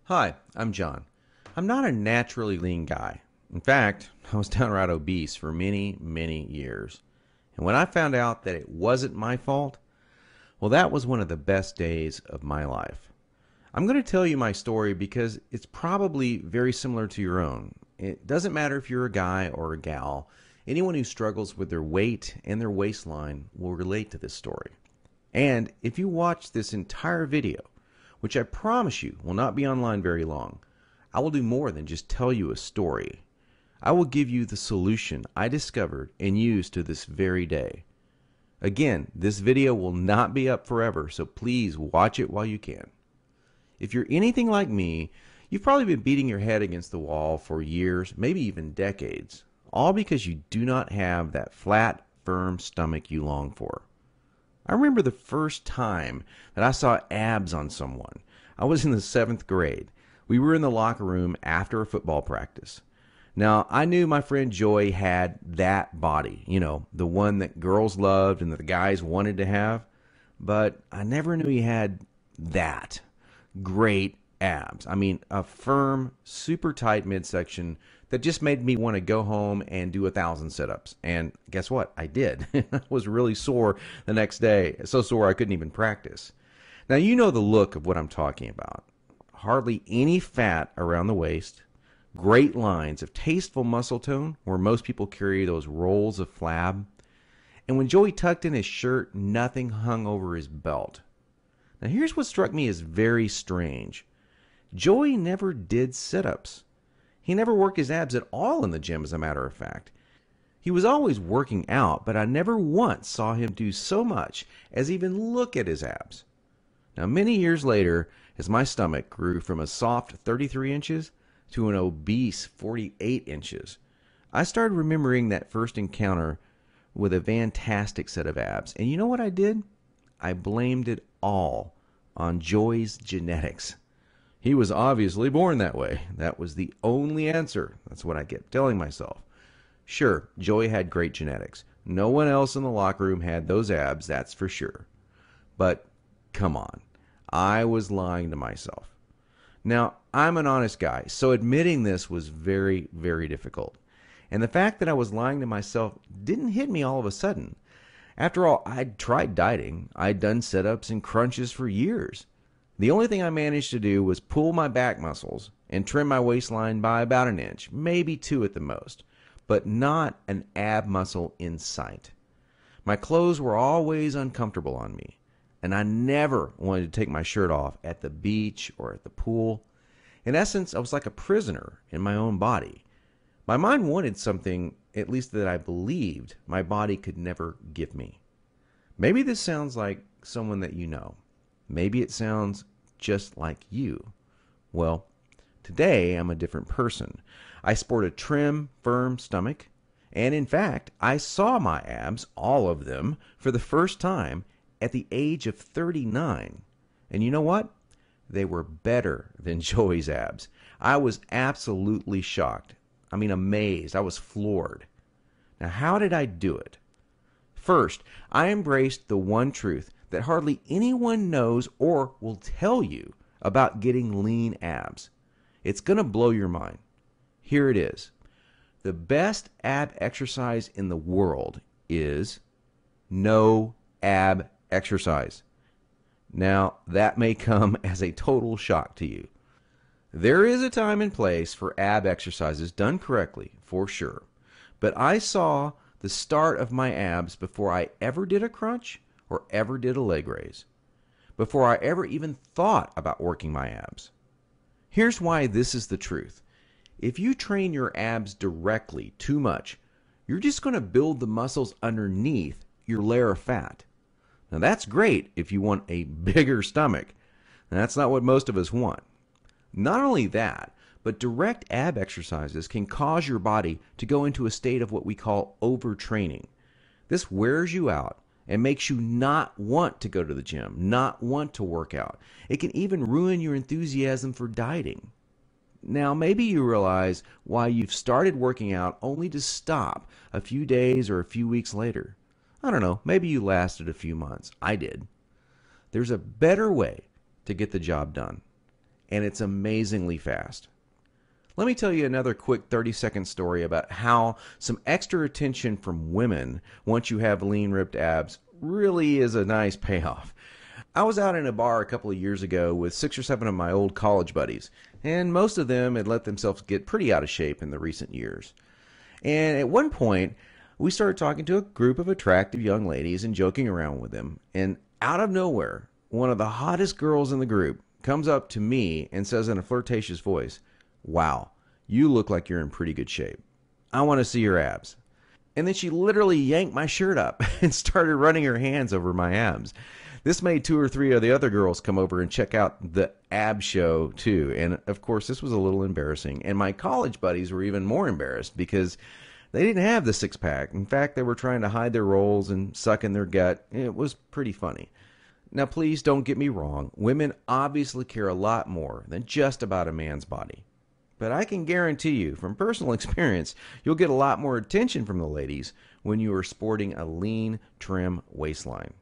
Hi, I'm John. I'm not a naturally lean guy. In fact, I was downright obese for many, many years. And when I found out that it wasn't my fault, well, that was one of the best days of my life. I'm going to tell you my story because it's probably very similar to your own. It doesn't matter if you're a guy or a gal, anyone who struggles with their weight and their waistline will relate to this story. And if you watch this entire video, which I promise you will not be online very long, I will do more than just tell you a story. I will give you the solution I discovered and use to this very day. Again, this video will not be up forever, so please watch it while you can. If you're anything like me, you've probably been beating your head against the wall for years, maybe even decades, all because you do not have that flat, firm stomach you long for. I remember the first time that I saw abs on someone. I was in the seventh grade. We were in the locker room after a football practice. Now, I knew my friend Joy had that body, the one that girls loved and that the guys wanted to have, but I never knew he had that great abs. I mean, a firm, super tight midsection that just made me want to go home and do 1,000 sit-ups. And guess what? I did. I was really sore the next day, so sore I couldn't even practice. Now, you know the look of what I'm talking about. Hardly any fat around the waist, great lines of tasteful muscle tone where most people carry those rolls of flab. And when Joey tucked in his shirt, nothing hung over his belt. Now, here's what struck me as very strange. Joey never did sit-ups. He never worked his abs at all in the gym, as a matter of fact. He was always working out, but I never once saw him do so much as even look at his abs. Now, many years later, as my stomach grew from a soft 33 inches to an obese 48 inches, I started remembering that first encounter with a fantastic set of abs. And you know what I did? I blamed it all on Joey's genetics. He was obviously born that way. That was the only answer. That's what I kept telling myself. Sure, Joey had great genetics. No one else in the locker room had those abs, that's for sure. But come on, I was lying to myself. Now, I'm an honest guy, so admitting this was very, very difficult. And the fact that I was lying to myself didn't hit me all of a sudden. After all, I'd tried dieting. I'd done sit-ups and crunches for years. The only thing I managed to do was pull my back muscles and trim my waistline by about an inch, maybe 2 at the most, but not an ab muscle in sight. My clothes were always uncomfortable on me, and I never wanted to take my shirt off at the beach or at the pool. In essence, I was like a prisoner in my own body. My mind wanted something, at least that I believed my body could never give me. Maybe this sounds like someone that you know. Maybe it sounds just like you. Well, today I'm a different person. I sport a trim, firm stomach, and in fact, I saw my abs, all of them, for the first time at the age of 39. And you know what? They were better than Joey's abs. I was absolutely shocked. I mean, amazed. I was floored. Now, how did I do it? First, I embraced the one truth that hardly anyone knows or will tell you about getting lean abs. It's going to blow your mind. Here it is. The best ab exercise in the world is no ab exercise. Now, that may come as a total shock to you. There is a time and place for ab exercises done correctly, for sure. But I saw the start of my abs before I ever did a crunch or ever did a leg raise, before I ever even thought about working my abs. Here's why this is the truth. If you train your abs directly too much, you're just going to build the muscles underneath your layer of fat. Now that's great if you want a bigger stomach. And that's not what most of us want. Not only that, but direct ab exercises can cause your body to go into a state of what we call overtraining. This wears you out and makes you not want to go to the gym, not want to work out. It can even ruin your enthusiasm for dieting. Now, maybe you realize why you've started working out only to stop a few days or a few weeks later. I don't know, maybe you lasted a few months. I did. There's a better way to get the job done. and it's amazingly fast. Let me tell you another quick 30-second story about how some extra attention from women once you have lean, ripped abs really is a nice payoff. I was out in a bar a couple of years ago with 6 or 7 of my old college buddies, and most of them had let themselves get pretty out of shape in the recent years. And at one point, we started talking to a group of attractive young ladies and joking around with them, and out of nowhere, one of the hottest girls in the group comes up to me and says in a flirtatious voice, "Wow, you look like you're in pretty good shape. I want to see your abs." And then she literally yanked my shirt up and started running her hands over my abs. This made 2 or 3 of the other girls come over and check out the ab show too. And of course, this was a little embarrassing. And my college buddies were even more embarrassed because they didn't have the six-pack. In fact, they were trying to hide their rolls and suck in their gut. It was pretty funny. Now, please don't get me wrong. Women obviously care a lot more than just about a man's body. But I can guarantee you, from personal experience, you'll get a lot more attention from the ladies when you are sporting a lean, trim waistline.